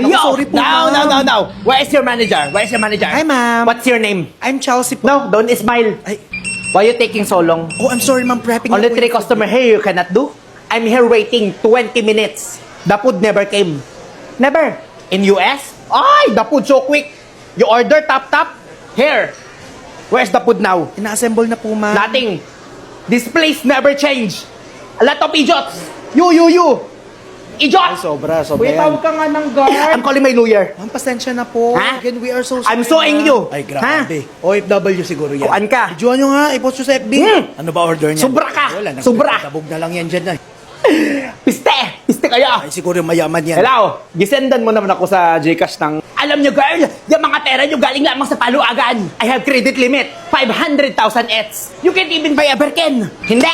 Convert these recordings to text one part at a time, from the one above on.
Naku, Yo! sorry po, No. Where is your manager? Hi, ma'am. What's your name? I'm Chelsea po. No, don't smile. Ay, Why you taking so long? oh, I'm sorry, ma'am. Prepping Only na po 3 yung- customer here you cannot do. I'm here waiting 20 minutes. The food never came. Never. In US? Ay, the food so quick. You order tap. Here. Where's the food now? Ina-assemble na po, ma'am. Nothing. This place never change. A lot of idiots. You. Ay, Idiots! sobra Wait, yan. tawag ka nga ng guard. I'm calling my lawyer. Ma'am, pasensya na po. Ha? Again, we are so sorry. I'm suing ma'am. you. Ay, grabe. OFW siguro yan. Kuan ka. Videoan nyo nga, i-post nyo sa FB. Ano ba order niya? Sobra ka. Wala, Sobra. Tabog na lang yan dyan. Piste kaya. Ay, siguro mayaman yan. Hello, gisendan mo naman ako sa Gcash ng... Alam nyo girl, yung mga pera nyo galing lamang sa paluagan. I have credit limit, 500,000 ETS. You can't even buy a Birkin. Hindi.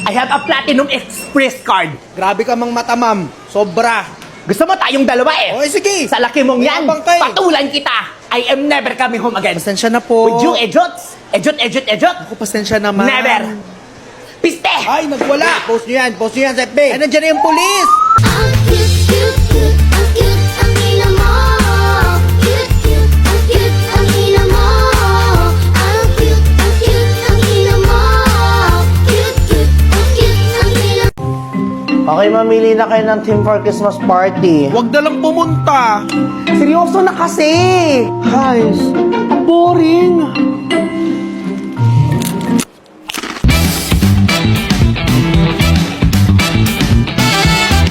I have a Platinum Express card. Grabe ka mang mata, ma'am. Sobra. Gusto mo tayong dalawa eh? Okay, sige. Sa laki mong yan, Yabang ka eh. patulan kita. I am never coming home again. Pasensya na po. Would you idiots? Ejot? Ako, pasensya na, ma'am. Never. Piste! Ay, nagwala. Post nyo yan sa FB. Ay, nandiyan na yung police. Ang cute, ang ina mo. Ang ina mo. Ang cute, ang ina mo. Ang ina mo. Okay, mamili na kayo ng team for Christmas party. Huwag na lang pumunta. Seryoso na kasi! Guys, ang boring!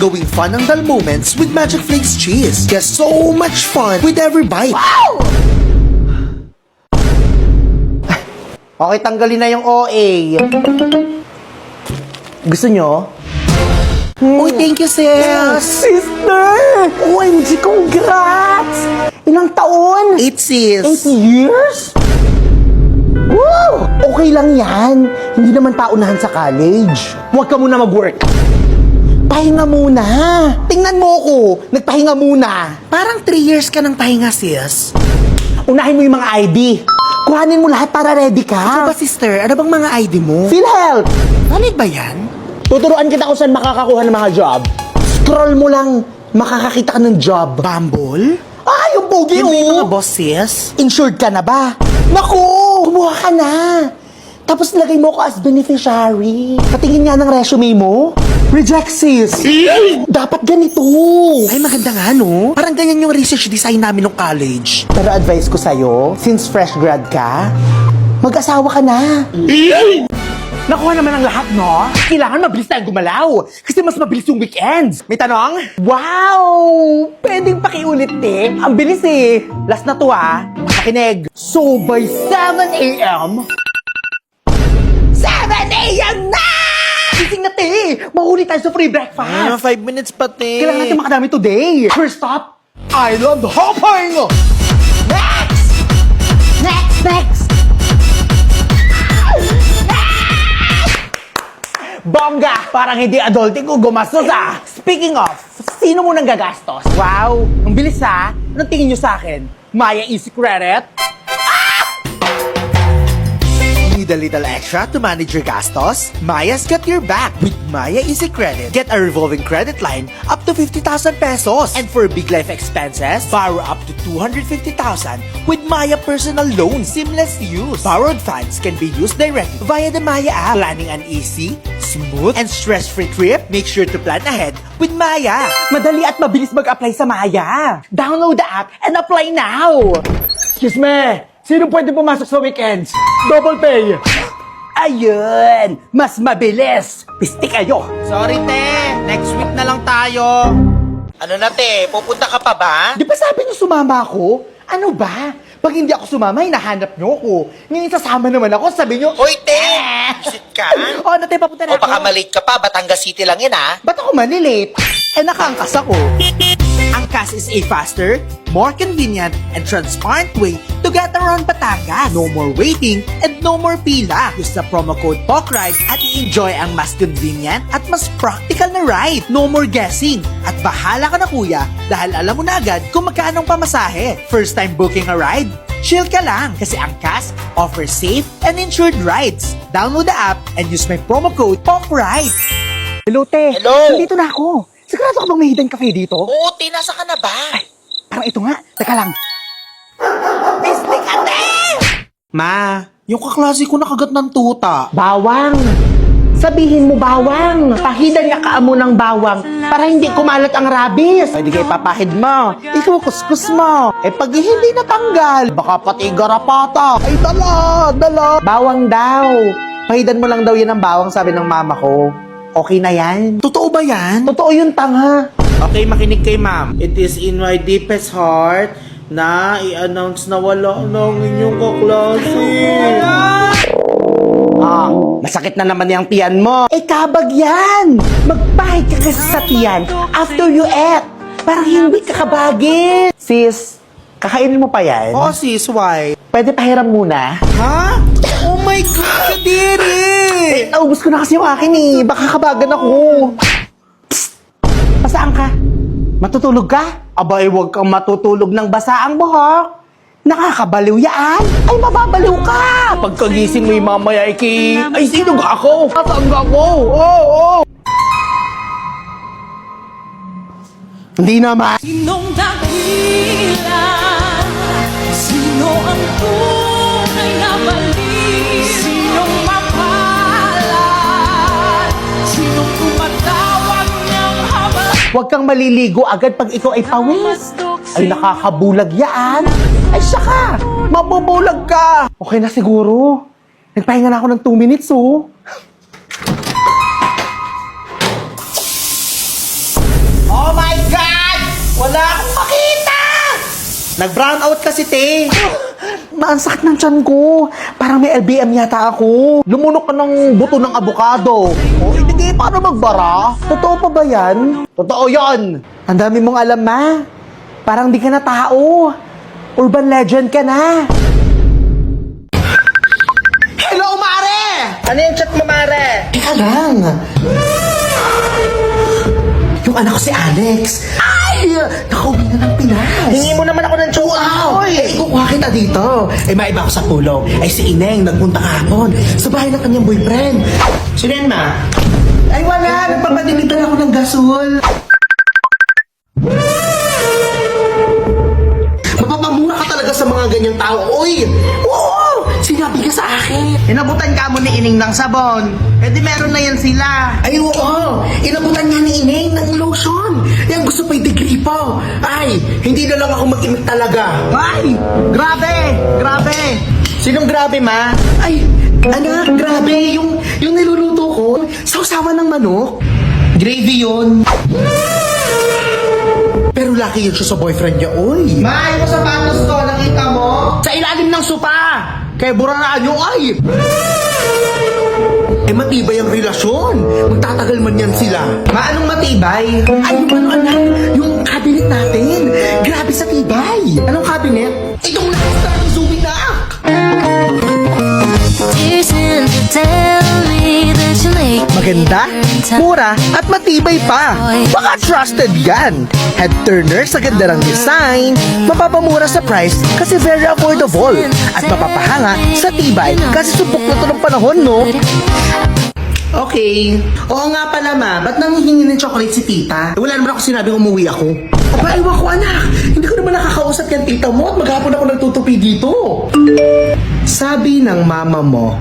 Going fun ang dull moments with Magic Flakes cheese. Get so much fun with every bite. Okay, tanggalin na yung OA. Gusto nyo? Uy, thank you, sis. Sister! OMG, congrats! Ilang taon? 8, sis. 8 years? Woo! Okay lang yan. Hindi naman paunahan sa college. Huwag ka muna mag-work. Pahinga muna. Tingnan mo ko. Nagpahinga muna. Parang 3 years ka ng pahinga, sis. Unahin mo yung mga ID. Kuhanin mo lahat para ready Ano ka. ba, sister? Ano bang mga ID mo? PhilHealth! Valid ba yan? Tuturuan kita kung saan makakakuha ng mga job. Scroll mo lang, makakakita ka ng job. Bumble? Ah, yung pogi Yun ba yung mga oh! boss, sis? Insured ka na ba? Naku! Kumuha ka na! Tapos lagay mo ko as beneficiary. Patingin nga ng resume mo. Reject sis! Dapat ganito! Ay, maganda nga, no? Parang ganyan yung research design namin nung college. Pero advice ko sa'yo, since fresh grad ka, mag-asawa ka na. Nakuha naman ang lahat, no? Kailangan mabilis tayong gumalaw. Kasi mas mabilis yung weekends. May tanong? Wow! Pwedeng pakiulit, te. Ang bilis eh. Last na to, ah. Makinig. So, by 7 a.m. 7 a.m. na! Gising na, te. Mahuli tayo sa free breakfast. 5 minutes pa, te. Kailangan natin makadami today. First stop, island hopping! Next! Bongga! Parang hindi adulting ko gumastos ah! Speaking of, sino munang gagastos? Wow! Ang bilis ah! Anong tingin nyo sa akin? Maya Easy Credit? Need a little extra to manage your gastos? Maya's got your back with Maya Easy Credit. Get a revolving credit line up to 50,000 pesos. And for big life expenses, borrow up to 250,000 with Maya Personal Loan. Seamless use. Borrowed funds can be used directly via the Maya app. Planning an easy, smooth, and stress-free trip? Make sure to plan ahead with Maya. Madali at mabilis mag-apply sa Maya. Download the app and apply now! Excuse me! Sino pwede pumasok sa weekends? Double pay! Ayun! Mas mabilis! Pisti kayo! Sorry, te. Next week na lang tayo. Ano na, te? Pupunta ka pa ba? Di ba sabi niyo sumama ako? Ano ba? Pag hindi ako sumama, hinahanap niyo ako. Ngayon sasama naman ako, sabi niyo... Hoy, te! Visit ka? Oh, ano tayo, papunta na O baka malate ka pa, Batangas City lang yan, ha? Ba't ako manilate? Eh, nakaangkas ako. Angkas is a faster, more convenient, and transparent way to get around Batangas. No more waiting and no more pila. Use the promo code POCRIDE at i-enjoy ang mas convenient at mas practical na ride. No more guessing. At bahala ka na kuya dahil alam mo na agad kung magkano ang pamasahe. First time booking a ride? Chill ka lang kasi Angkas offers safe and insured rides. Download the app and use my promo code POCRIDE. Hello, te. Hello. Nandito na ako. Sigurado ka bang may hidden cafe dito? Oo, nasa ka na ba? Parang ito nga. Teka lang. Ma, yung kaklase ko nakagat ng tuta. Bawang. Sabihin mo bawang. Pahidan niya kaamo ng bawang para hindi kumalat ang rabies. Ay, di kayo papahid mo. Ikukuskus mo. Eh, pag hindi natanggal, baka pati garapata. Ay, dala. Bawang daw. Pahidan mo lang daw yan ng bawang, sabi ng mama ko. Okay na yan. Totoo ba yan? Totoo yung tanga. Okay, makinig kay ma'am. It is in my deepest heart na i-announce na wala ng inyong kaklase. Masakit na naman yung tiyan mo. Eh, kabag yan. Magpahid ka kasi sa tiyan after you eat. Parang hindi ka kabagin. Sis, kakainin mo pa yan? Oo, sis, why? Pwede pahiram muna? Ha? Oh my God, kadiri! Naubos ko na kasi yung akin eh. Baka kabagan ako. Psst! Basaan ka? Matutulog ka? Abay, huwag kang matutulog ng basaang buhok. Nakakabaliw yan. Ay, mababaliw ka. Pagkagising mo yung mamaya, ay, sino ga ako? Nasaan ga ako? Oo. Hindi naman. Sinong dakila? Sino ang tunay na balik? Sinong mapalad? Sinong tumatawag ng haba? Huwag kang maliligo agad pag ikaw ay pawis. Ay, nakakabulag yan. Ay, saka. Mabubulag ka. Okay na siguro. Nagpahinga na ako ng 2 minutes, oh. Oh my God! Wala akong makita! Nag-brown out kasi, te. Ang sakit ng tiyan ko. Parang may LBM yata ako. Lumunok ka ng buto ng abukado. O, hindi paano magbara? Totoo pa ba yan? Totoo yon. Ang dami mong alam, ma. Parang di ka na tao. Urban legend ka na. Hello, Mare! Ano yung chat mo, Mare? Teka lang. Yung anak ko si Alex. Ay! Nakauwi na ng Pinas. Hingi mo naman ako ng tsuaw. Wow! Eh, kukuha kita dito. Eh, maiba ako sa pulong. Ay, si Ineng, nagpunta kahapon. Sa bahay ng kanyang boyfriend. Sino yan, ma? Ay, wala. Nagpapadilitan ako ng gasol. Mapapamura ka talaga sa mga ganyang tao. Uy! Oo! Sinabi ka sa akin. Inabutan ka mo ni Ining ng sabon. Eh di meron na yan sila. Ay, oo! Inabutan nga ni Ineng ng lotion. Yan, gusto pa'y degree po. Ay, hindi na lang ako mag-imik talaga. Ay! Grabe! Grabe! Sinong grabe, ma? Ay, anak, grabe. Yung niluluto ko, sausawan ng manok. Gravy yun. Pero laki yun siya sa boyfriend niya, uy. Ma, yung sapatos ko, nakita mo? Sa ilalim ng sopa. Kaya buraraan nyo, ay. Eh, matibay ang relasyon. Magtatagal man yan sila. Ma, anong matibay? Ay, yung ano, anak, yung cabinet natin. Grabe sa tibay. Anong cabinet? Itong last ng Zuminak. Maganda, mura, at matibay pa. Baka trusted yan. Head turner sa ganda ng design, mapapamura sa price kasi very affordable. At mapapahanga sa tibay kasi subok na to ng panahon, no? Okay. Oo nga pala, ma. Ba't nanghihingi ng chocolate si tita? Wala naman ako sinabing umuwi ako. Aba, iwan ko, anak. Hindi ko naman nakakausap yan tita mo at maghapon ako nagtutupi dito. Sabi ng mama mo,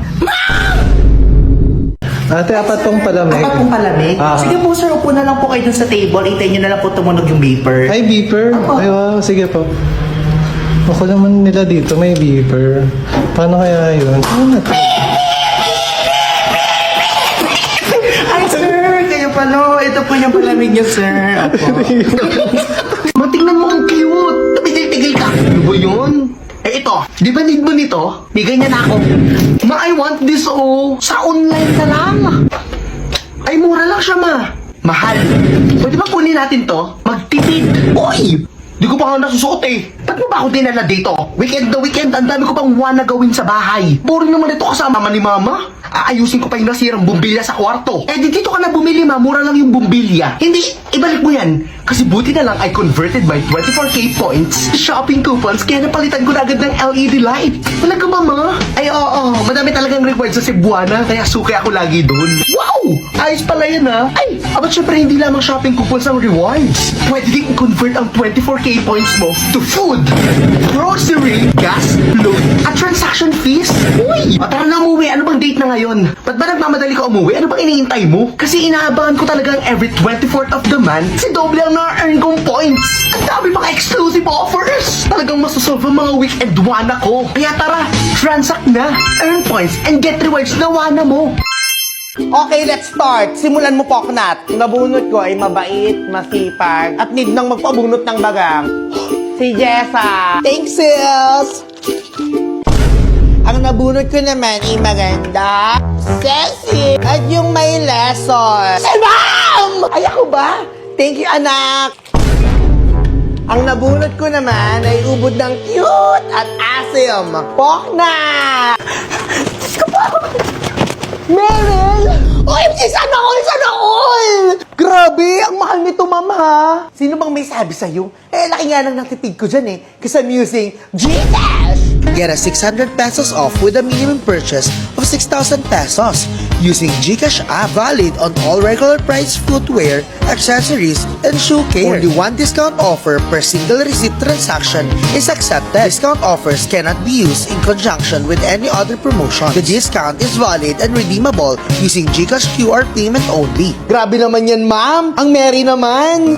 Ate, apat pong palamig. apat pong palamig. Ah. Sige po, sir, upo na lang po kayo dun sa table. Hintayin nyo na lang po tumunog yung beeper. Ay, beeper? Ay, wow. Sige po. Ako naman nila dito, may beeper. Paano kaya yun? Ay, sir, kayo pala. Ito po yung palamig niyo, sir. Opo. Matingnan mo ang cute. Tigil-tigil ka. Ano ba yun? Eh ito, di ba need mo nito? May ganyan ako. Ma, I want this sa online na lang. Ay, mura lang siya, ma. Mahal. Pwede ba kunin natin to? Magtipid. Uy! Di ko pa nga nasusuot eh. Ba't mo ba ako dinala dito? Weekend na weekend, ang dami ko pang na gawin sa bahay. Boring naman ito kasama ni mama. Aayusin ko pa yung nasirang bumbilya sa kwarto. Eh, di dito ka na bumili, ma. Mura lang yung bumbilya. Hindi, Ibalik mo yan. Kasi buti na lang I converted my 24k points to shopping coupons kaya napalitan ko na agad ng LED light. Talaga ba, ma? Ay, oo. Madami talagang rewards sa Cebuana kaya suki ako lagi doon. Wow! Ayos pala yan, ha? Ay, abat syempre hindi lamang shopping coupons ang rewards. Pwede din i-convert ang 24k points mo to food, grocery, gas, load, at transaction fees. Uy! O tara na umuwi. Ano bang date na ngayon? Ba't ba nagmamadali ka umuwi? Ano bang iniintay mo? Kasi inaabangan ko talagang every 24th of the month si doble ang na-earn kong points. Ang dami mga exclusive offers. Talagang masasolve ang mga weekend wana ko. Kaya tara, transact na, earn points, and get rewards na wana mo. Okay, let's start. Simulan mo, Poknat. Yung nabunot ko ay mabait, masipag, at need nang magpabunot ng bagang. Si Jessa. Thanks, sis! Ang nabunot ko naman ay maganda, sexy, at yung may lesson. Si Ma'am! Ay, ako ba? Thank you, anak! Ang nabunot ko naman ay ubod ng cute at asim. Poknat! Meryl! OMG, sana all! Sana all! Grabe, ang mahal nito, ma'am, ha? Sino bang may sabi sa'yo? Eh, laki nga lang ng tipid ko dyan, eh. Kasi I'm using Gcash! Get a 600 pesos off with a minimum purchase of 6,000 pesos using GCash app, valid on all regular price footwear, accessories, and shoe care. Only one discount offer per single receipt transaction is accepted. Discount offers cannot be used in conjunction with any other promotion. The discount is valid and redeemable using GCash QR payment only. Grabe naman yan, ma'am! Ang merry naman!